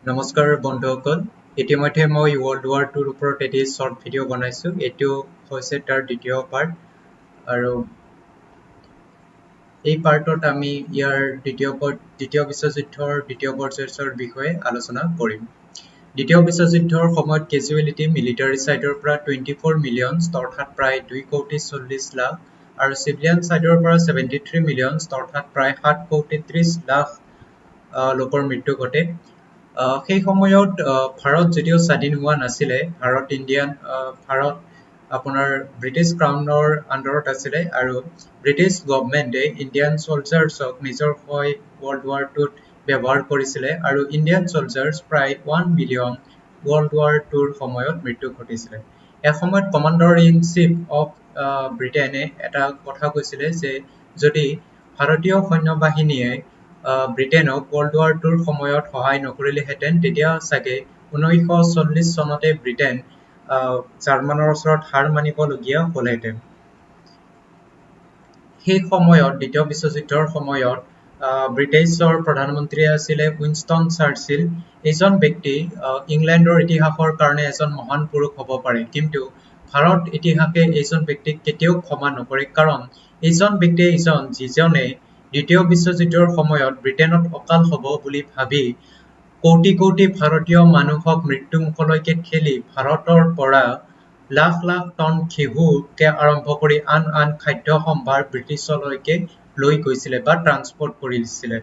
নমস্কাৰ বন্ধুসকল ইতিমধ্যে মই ৱৰ্ল্ড ৱাৰ টুৰ ওপৰত এটি শৰ্ট ভিডিঅ' বনাইছো এইটো হৈছে তাৰ দ্বিতীয় পাৰ্ট আৰু এই পাৰ্টত আমি ইয়াৰ দ্বিতীয় বিশ্বযুদ্ধৰ দ্বিতীয় পৰ্যায়ৰ বিষয়ে আলোচনা কৰিম দ্বিতীয় বিশ্বযুদ্ধৰ সময়ত কেজুৱেলিটি মিলিটাৰী সাইডৰ পৰা 24 মিলিয়ন অৰ্থাৎ প্ৰায় 2 কোটি 40 লাখ আৰু সিভিলিয়ান সাইডৰ পৰা 73 মিলিয়ন অৰ্থাৎ প্ৰায় 7 কোটি 30 লাখ লোকৰ মৃত্যু ঘটে সেই সময়ত ভাৰত যদিও স্বাধীন হোৱা নাছিলে ভাৰত আপোনাৰ ব্ৰিটিছ ক্ৰাউনৰ আন্ডাৰত আছিলে আৰু ব্ৰিটিছ গভৰ্ণমেণ্টে ইণ্ডিয়ান চলজাৰ্ছক নিজৰ হৈ ৱৰ্ল্ড ৱাৰ টুত ব্যৱহাৰ কৰিছিলে আৰু ইণ্ডিয়ান চলজাৰ্ছ প্ৰায় 1 মিলিয়ন ৱৰ্ল্ড ৱাৰ টুৰ সময়ত মৃত্যু ঘটিছিলে এসময়ত কমাণ্ডাৰ ইন চিফ অফ ব্ৰিটেনে এটা কথা কৈছিলে যে যদি ভাৰতীয় সৈন্যবাহিনীয়ে ব্ৰিটেনক ৱৰ্ল্ড ৱাৰ টুৰ সময়ত সহায় নকৰিলেহেঁতেন তেতিয়া চাগে 1940 চনতে ব্ৰিটেন জাৰ্মানৰ ওচৰত হাৰ মানিবলগীয়া হ'লহেঁতেন সেই সময়ত দ্বিতীয় বিশ্বযুদ্ধৰ সময়ত ব্ৰিটিছৰ প্ৰধানমন্ত্ৰী আছিলে উইনষ্টন চাৰ্চিল এজন ব্যক্তি ইংলেণ্ডৰ ইতিহাসৰ কাৰণে এজন মহান পুৰুষ হ'ব পাৰে কিন্তু ভাৰত ইতিহাসে এইজন ব্যক্তিক কেতিয়াও ক্ষমা নকৰে কাৰণ এইজন ব্যক্তি যিজনে দ্বিতীয় বিশ্বযুদ্ধৰ সময়ত ব্ৰিটেনত অকাল হ'ব বুলি ভাবি কোটি কোটি ভাৰতীয় মানুহক মৃত্যুমুখলৈকে ঠেলি ভাৰতৰ পৰা লাখ লাখ টন ঘেঁহুকে আৰম্ভ কৰি আন খাদ্য সম্ভাৰ ব্ৰিটিছলৈকে লৈ গৈছিলে বা ট্ৰান্সপৰ্ট কৰিছিলে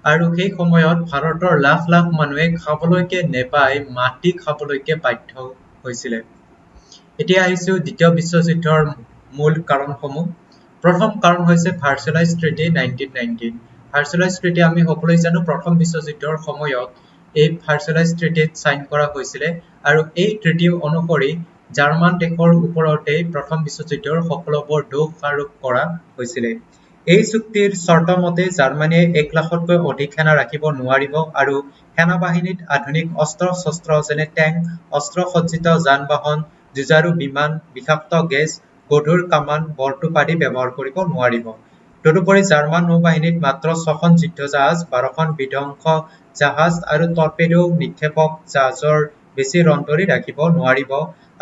আৰু সেই সময়ত ভাৰতৰ লাখ লাখ মানুহে খাবলৈকে নেপাই মাটি খাবলৈকে বাধ্য হৈছিলে এতিয়া আহিছো দ্বিতীয় বিশ্বযুদ্ধৰ মূল কাৰণসমূহ প্ৰথম কাৰণ হৈছে ভাৰ্চেলাইজ ট্ৰিটি 1919 ভাৰ্চেলাইজ ট্ৰিটি আমি সকলোৱে জানো প্ৰথম বিশ্বযুদ্ধৰ সময়ত এই ভাৰ্চেলাইজ ট্ৰিটিত সাইন কৰা হৈছিলে আৰু এই ট্ৰিটি অনুসৰি জাৰ্মান দেশৰ ওপৰতে প্ৰথম বিশ্বযুদ্ধৰ সকলোবোৰ দোষ আৰোপ কৰা হৈছিলে এই চুক্তিৰ চৰ্ত মতে জাৰ্মানীয়ে 1 লাখতকৈ অধিক সেনা ৰাখিব নোৱাৰিব আৰু সেনা বাহিনীত আধুনিক অস্ত্ৰ শস্ত্ৰ যেনে টেংক অস্ত্ৰ-সজ্জিত যান-বাহন যুঁজাৰু বিমান বিষাক্ত গেছ গধুৰ কামান বৰটোপ আদি ব্যৱহাৰ কৰিব নোৱাৰিব তদুপৰি জাৰ্মান নৌবাহিনীত মাত্ৰ 6খন যুদ্ধ জাহাজ 12খন বিধ্বংস জাহাজ আৰু টৰ্পেডো নিক্ষেপক জাহাজৰ বেছি ৰন্ধৰি ৰাখিব নোৱাৰিব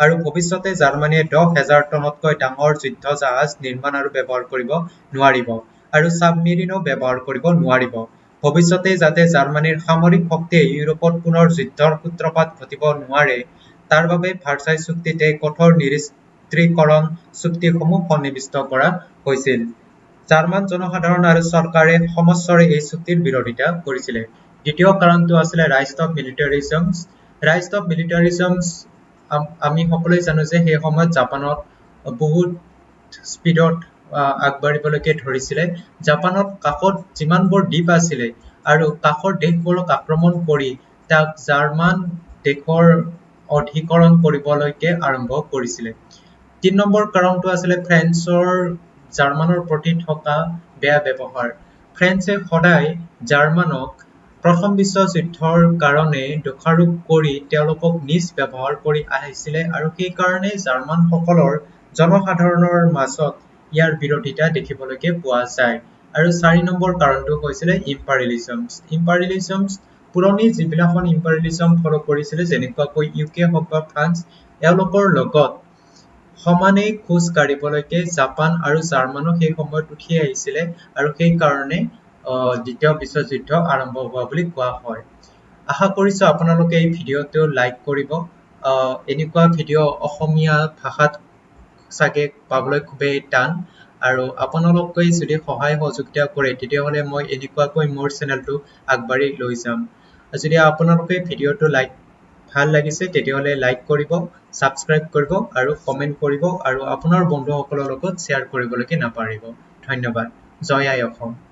আৰু ভৱিষ্যতে জাৰ্মানীয়ে 10,000 টনতকৈ ডাঙৰ যুদ্ধ জাহাজ নিৰ্মাণ আৰু ব্যৱহাৰ কৰিব নোৱাৰিব আৰু সাবমেৰিনো ব্যৱহাৰ কৰিব নোৱাৰিব ভৱিষ্যতে যাতে জাৰ্মানীৰ সামৰিক শক্তিয়ে ইউৰোপত পুনৰ যুদ্ধৰ সূত্ৰপাত ঘটিব নোৱাৰে তাৰ বাবে ভাৰ্চাই চুক্তিতে কঠোৰ নিৰস্ত্ৰীকৰণ চুক্তিসমূহ সন্নিৱিষ্ট কৰা হৈছিল জাৰ্মান জনসাধাৰণ আৰু চৰকাৰে সমস্বৰে এই চুক্তিৰ বিৰোধিতা কৰিছিলে দ্বিতীয় কাৰণটো আছিল ৰাইজ অফ মিলিটাৰিজমছ আমি সকলোৱে জানো যে সেই সময়ত জাপানত বহুত স্পিডত আগবাঢ়িবলৈকে ধৰিছিলে জাপানত কাষত যিমানবোৰ দ্বীপ আছিলে আৰু কাষৰ দেশবোৰক আক্ৰমণ কৰি তাক জাৰ্মান দেশৰ অধিকৰণ কৰিবলৈকে আৰম্ভ কৰিছিলে 3 নম্বৰ কাৰণটো আছিল ফ্ৰেন্সৰ জাৰ্মানৰ প্ৰতি থকা বেয়া ব্যৱহাৰ ফ্ৰেন্সে সদায় জাৰ্মানক প্ৰথম বিশ্বযুদ্ধৰ কাৰণে দোষাৰোপ কৰি তেওঁলোকক নিজ ব্যৱহাৰ কৰি আহিছিলে আৰু সেই কাৰণে জাৰ্মান সকলৰ জনসাধাৰণৰ মাজত ইয়াৰ বিৰোধিতা দেখিবলৈকে পোৱা যায় আৰু 4 নম্বৰ কাৰণটো হৈছিল ইম্পেৰিয়েলিজমছ পুৰণি যিবিলাখন ইম্পেৰিয়েলিজম ফলো কৰিছিলে যেনেকুৱাকৈ ইউকে হওক বা ফ্ৰান্স এওঁলোকৰ লগত সমানে খোজ কাঢ়িবলৈকে জাপান আৰু জাৰ্মানো সেই সময়ত উঠি আহিছিলে আৰু সেই কাৰণে দ্বিতীয় বিশ্বযুদ্ধ আৰম্ভ হোৱা বুলি কোৱা হয় আশা কৰিছো আপোনালোকে এই ভিডিঅ'টো লাইক কৰিব এনেকুৱা ভিডিঅ' অসমীয়া ভাষাত সাকে পাবলৈ খুবেই টান আৰু আপোনালোকে যদি সহায় সহযোগিতা কৰে তেতিয়াহ'লে মই এনেকুৱাকৈ মোৰ চেনেলটো আগবাঢ়ি লৈ যাম যদি আপোনালোকে ভিডিঅ'টো ভাল লাগিছে তেতিয়াহ'লে লাইক কৰিব সাবস্ক্ৰাইব কৰিব আৰু কমেন্ট কৰিব আৰু আপোনাৰ বন্ধুসকলৰ লগত শ্বেয়াৰ কৰিবলৈকে নাপাহৰিব ধন্যবাদ জয় আই অসম